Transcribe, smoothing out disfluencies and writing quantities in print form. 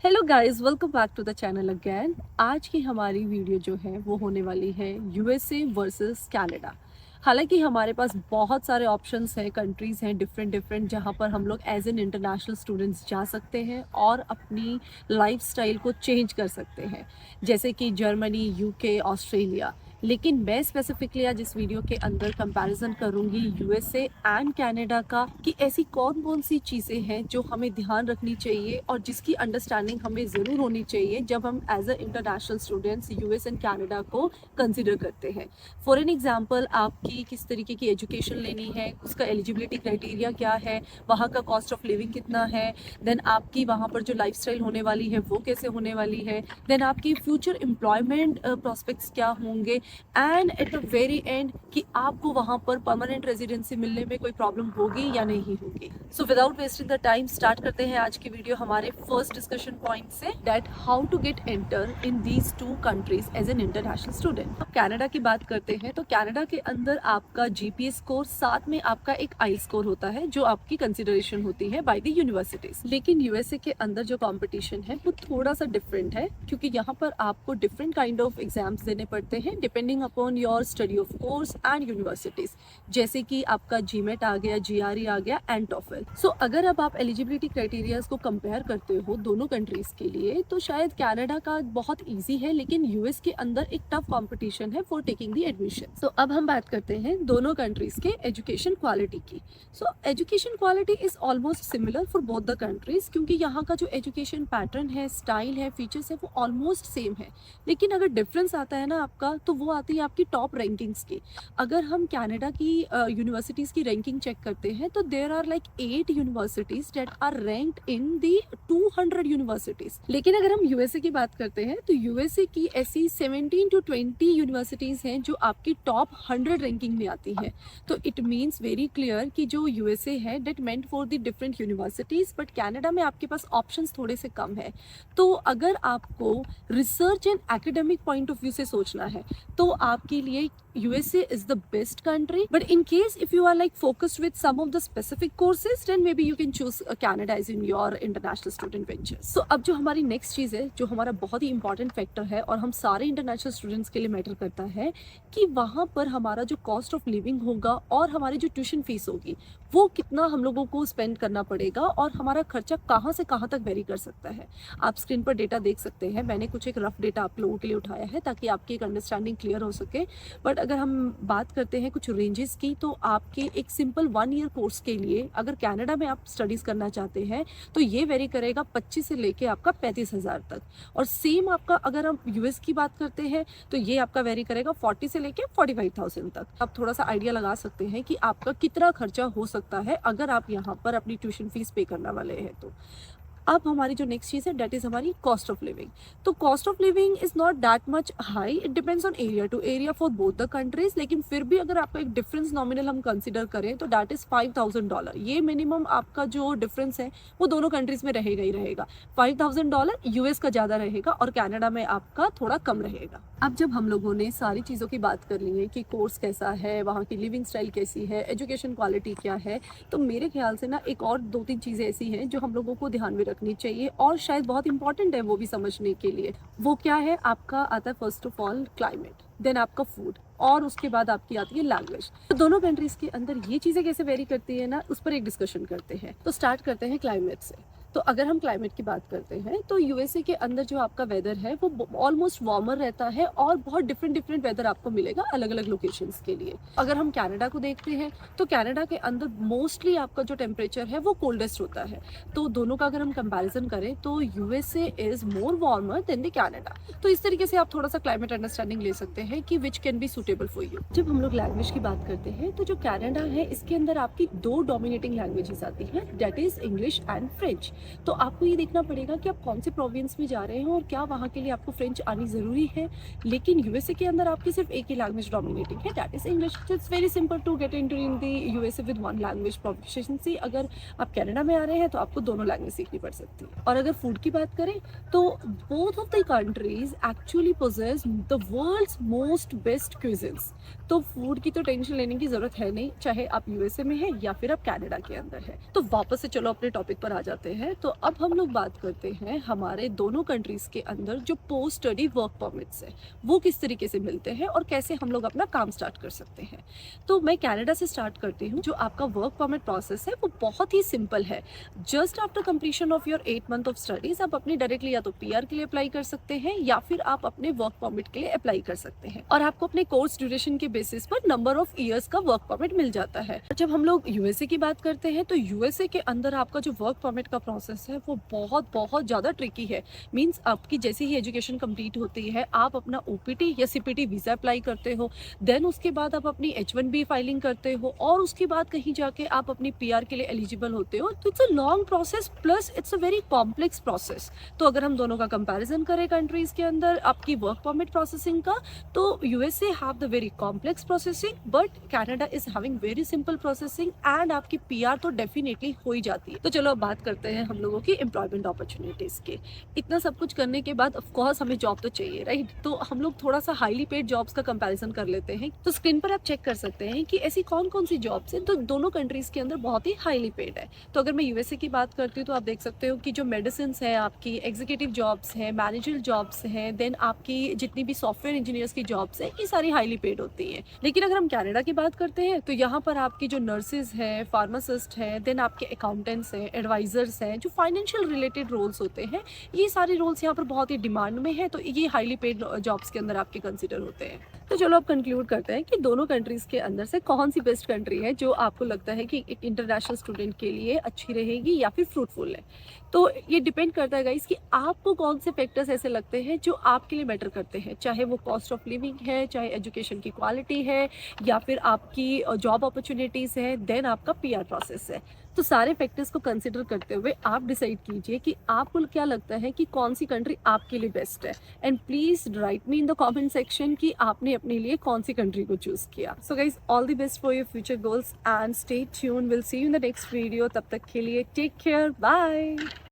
Hello guys, welcome back to the channel again. आज की हमारी वीडियो जो है वो होने वाली है यूएसए वर्सेस कनाडा। हालांकि हमारे पास बहुत सारे ऑप्शंस हैं, कंट्रीज़ हैं डिफरेंट डिफरेंट, जहां पर हम लोग एज एन इंटरनेशनल स्टूडेंट्स जा सकते हैं और अपनी लाइफस्टाइल को चेंज कर सकते हैं, जैसे कि जर्मनी, यूके, ऑस्ट्रेलिया। लेकिन मैं स्पेसिफिकली आज इस वीडियो के अंदर कंपैरिजन करूंगी यूएसए एंड कनाडा का, कि ऐसी कौन कौन सी चीज़ें हैं जो हमें ध्यान रखनी चाहिए और जिसकी अंडरस्टैंडिंग हमें ज़रूर होनी चाहिए जब हम as a international students US and Canada को कंसिडर करते हैं। फॉर एन एग्जाम्पल, आपकी किस तरीके की एजुकेशन लेनी है, उसका एलिजिबिलिटी क्राइटेरिया क्या है, वहाँ का कॉस्ट ऑफ लिविंग कितना है, देन आपकी वहाँ पर जो लाइफस्टाइल होने वाली है वो कैसे होने वाली है, देन आपकी फ्यूचर एम्प्लॉयमेंट प्रॉस्पेक्ट्स क्या होंगे, and at the very and कि आपको वहाँ पर परमानेंट रेजिडेंसी मिलने में कोई प्रॉब्लम होगी या नहीं होगी। So without wasting the time start करते हैं आज की वीडियो हमारे फर्स्ट डिस्कशन पॉइंट से, that how to get enter in these two countries as an international student. अब कनाडा की बात करते हैं तो कनाडा के अंदर आपका जीपीएस स्कोर, साथ में आपका एक आई स्कोर होता है जो आपकी कंसिडरेशन होती है बाय द यूनिवर्सिटीज। लेकिन यूएसए के अंदर जो कॉम्पिटिशन है वो थोड़ा सा डिफरेंट है, क्योंकि यहाँ पर आपको डिफरेंट काइंड ऑफ एग्जाम्स देने पड़ते हैं depending upon your study of course and universities, जैसे कि आपका जीमेट आ गया, जीआरई आ गया एंड टॉफल। सो अगर अब आप एलिजिबिलिटी क्राइटेरियाज को कंपेयर करते हो दोनों कंट्रीज के लिए, तो शायद कनाडा का बहुत इजी है, लेकिन यूएस के अंदर एक टफ कंपटीशन है फॉर टेकिंग द एडमिशन। सो अब हम बात करते हैं दोनों कंट्रीज के एजुकेशन क्वालिटी की। So education quality is almost similar for both the countries, क्योंकि यहाँ का जो एजुकेशन पैटर्न है, स्टाइल है, फीचर्स है, वो ऑलमोस्ट सेम है। लेकिन अगर डिफरेंस आता है ना आपका, तो वो आती है आपकी टॉप रैंकिंग्स की। अगर हम कनाडा की यूनिवर्सिटीज़ की रैंकिंग चेक करते हैं तो there are like 8 universities that are ranked in the 200 universities. लेकिन अगर हम यूएसए की बात करते हैं तो यूएसए की ऐसी 17 to 20 यूनिवर्सिटीज हैं जो आपकी टॉप 100 रैंकिंग में आती है। तो इट मीन्स वेरी क्लियर कि जो यूएसए है that meant for the different universities, but Canada में आपके पास ऑप्शंस थोड़े से कम है। तो अगर आपको research and academic point of view से सोचना है तो आपके लिए USA is the best country, but in case if you are like focused with some of the specific courses, then maybe you can choose Canada as in your international student ventures. So अब जो हमारी next चीज़ है, जो हमारा बहुत ही important factor है और हम सारे international students के लिए matter करता है, कि वहाँ पर हमारा जो cost of living होगा और हमारी जो tuition fees होगी वो कितना हम लोगों को स्पेंड करना पड़ेगा और हमारा खर्चा कहाँ से कहाँ तक वेरी कर सकता है। आप स्क्रीन पर डेटा देख सकते हैं, मैंने कुछ एक रफ डेटा आप लोगों के लिए उठाया है ताकि आपकी एक अंडरस्टैंडिंग क्लियर हो सके। बट अगर हम बात करते हैं कुछ रेंजेस की, तो आपके एक सिंपल 1 ईयर कोर्स के लिए अगर कनाडा में आप स्टडीज़ करना चाहते हैं तो ये वेरी करेगा 25 से लेके आपका 35,000 तक। और सेम आपका अगर हम यूएस की बात करते हैं तो ये आपका वेरी करेगा 40 से लेके 45,000 तक। आप थोड़ा सा आइडिया लगा सकते हैं कि आपका कितना खर्चा हो सकता है अगर आप यहाँ पर अपनी ट्यूशन फीस पे करने वाले हैं तो। अब हमारी जो नेक्स्ट चीज़ है डेट इज़ हमारी कॉस्ट ऑफ लिविंग। तो cost of living is not that much high, it depends on area to area for both the countries. लेकिन फिर भी अगर आपका एक डिफरेंस नॉमिनल हम कंसिडर करें तो दैट इज़ $5,000। ये मिनिमम आपका जो डिफरेंस है वो दोनों कंट्रीज में रहेगा ही रहेगा। $5,000 यूएस का ज़्यादा रहेगा और कनाडा में आपका थोड़ा कम रहेगा। अब जब हम लोगों ने सारी चीज़ों की बात कर ली है कि कोर्स कैसा है, वहाँ की लिविंग स्टाइल कैसी है, एजुकेशन क्वालिटी क्या है, तो मेरे ख्याल से ना एक और 2-3 चीज़ें ऐसी हैं जो हम लोगों को ध्यान में रखनी चाहिए और शायद बहुत इंपॉर्टेंट है वो भी समझने के लिए। वो क्या है, आपका आता है first of all climate, then आपका फूड, और उसके बाद आपकी आती है लैंग्वेज। तो दोनों कंट्रीज के अंदर ये चीज़ें कैसे वेरी करती है ना, उस पर एक डिस्कशन करते हैं। तो स्टार्ट करते हैं क्लाइमेट से। तो अगर हम क्लाइमेट की बात करते हैं तो यूएसए के अंदर जो आपका वेदर है वो ऑलमोस्ट वार्मर रहता है और बहुत डिफरेंट वेदर आपको मिलेगा अलग अलग लोकेशंस के लिए। अगर हम कनाडा को देखते हैं तो कनाडा के अंदर मोस्टली आपका जो टेम्परेचर है वो कोल्डेस्ट होता है। तो दोनों का अगर हम कंपैरिजन करें तो USA is more warmer than the Canada. तो इस तरीके से आप थोड़ा सा क्लाइमेट अंडरस्टैंडिंग ले सकते हैं कि which can be suitable for you. जब हम लोग लैंग्वेज की बात करते हैं तो जो कनाडा है इसके अंदर आपकी 2 डोमिनेटिंग लैंग्वेजेस आती हैं, that is English and French. तो आपको ये देखना पड़ेगा कि आप कौन से प्रोविंस में जा रहे हैं और क्या वहाँ के लिए आपको फ्रेंच आनी ज़रूरी है। लेकिन यूएसए के अंदर आपकी सिर्फ एक ही लैंग्वेज डोमिनेटिंग है, that is English. It's very simple to get into in the USA with 1 language proficiency. अगर आप कनाडा में आ रहे हैं तो आपको दोनों लैंग्वेज सीखनी पड़ सकती है। और अगर फूड की बात करें तो both of the countries actually possess the world's most best cuisines. तो फूड की तो टेंशन लेने की जरूरत है नहीं, चाहे आप यूएसए में हैं या फिर आप कनाडा के अंदर है। तो वापस से चलो अपने टॉपिक पर आ जाते हैं। तो अब हम लोग बात करते हैं हमारे दोनों कंट्रीज़ के अंदर जो पोस्ट स्टडी वर्क परमिट्स है, वो किस तरीके से मिलते हैं और कैसे हम लोग अपना काम स्टार्ट कर सकते हैं। तो मैं कनाडा से स्टार्ट करती हूँ। जो आपका वर्क परमिट प्रोसेस है वो बहुत ही सिंपल है। Just after completion of your 8 month of studies आप अपनी डायरेक्टली या तो पीआर के लिए अप्लाई कर सकते हैं या फिर आप अपने वर्क परमिट के लिए अप्लाई कर सकते हैं, और आपको अपने कोर्स ड्यूरेशन के बेसिस पर नंबर ऑफ ईयर्स का वर्क परमिट मिल जाता है। जब हम लोग यूएसए की बात करते हैं तो यूएसए के अंदर आपका जो वर्क परमिट का प्रोसेस है वो बहुत बहुत ज़्यादा ट्रिकी है। मीन्स आपकी जैसे ही एजुकेशन कंप्लीट होती है आप अपना ओपीटी या सीपीटी वीज़ा अप्लाई करते हो, देन उसके बाद आप अपनी H1B फाइलिंग करते हो और उसके बाद कहीं जाके आप अपनी पीआर के लिए एलिजिबल होते हो। तो it's a long process plus it's a very complex process. तो अगर हम दोनों का कंपैरिजन करें कंट्रीज़ के अंदर आपकी वर्क परमिट प्रोसेसिंग का, तो USA have the very complex processing but Canada is having very simple processing and आपकी पीआर तो डेफिनेटली हो ही जाती है। तो चलो अब बात करते हैं हम लोगों की एम्प्लॉयमेंट अपॉर्चुनिटीज़ के। इतना सब कुछ करने के बाद ऑफ कोर्स हमें जॉब तो चाहिए, राइट? तो हम लोग थोड़ा सा हाईली पेड जॉब्स का कंपैरिजन कर लेते हैं। तो स्क्रीन पर आप चेक कर सकते हैं कि ऐसी कौन कौन सी जॉब्स हैं तो दोनों कंट्रीज़ के अंदर बहुत ही हाईली पेड है। तो अगर मैं यूएसए की बात करती हूँ तो आप देख सकते हो कि जो मेडिसिन है, आपकी एग्जीक्यूटिव जॉब्स हैं, मैनेजर जॉब्स हैं, देन आपकी जितनी भी सॉफ्टवेयर इंजीनियर्स की जॉब्स हैं, ये सारी हाईली पेड होती हैं। लेकिन अगर हम कनाडा की बात करते हैं तो यहाँ पर आपकी जो नर्सेज हैं, फार्मासिस्ट हैं, देन आपके अकाउंटेंट्स हैं, एडवाइजर्स हैं, जो फाइनेंशियल रिलेटेड रोल्स होते हैं, ये सारे रोल्स यहाँ पर बहुत ही डिमांड में है। तो ये हाईली पेड जॉब्स के अंदर आपके कंसिडर होते हैं। तो चलो अब कंक्लूड करते हैं कि दोनों कंट्रीज़ के अंदर से कौन सी बेस्ट कंट्री है जो आपको लगता है कि एक इंटरनेशनल स्टूडेंट के लिए अच्छी रहेगी या फिर फ्रूटफुल है। तो ये डिपेंड करता है गाइस कि आपको कौन से फैक्टर्स ऐसे लगते हैं जो आपके लिए मैटर करते हैं, चाहे वो कॉस्ट ऑफ लिविंग है, चाहे एजुकेशन की क्वालिटी है, या फिर आपकी जॉब अपॉर्चुनिटीज़ है, देन आपका पीआर प्रोसेस है। तो सारे फैक्टर्स को कंसिडर करते हुए आप डिसाइड कीजिए कि आपको क्या लगता है कि कौन सी कंट्री आपके लिए बेस्ट है, and please write me in the comment section कि आपने अपने लिए कौन सी कंट्री को चूज़ किया। So guys all the best for your future goals and stay tune, will see you in the next video. तब तक के लिए टेक केयर, बाय।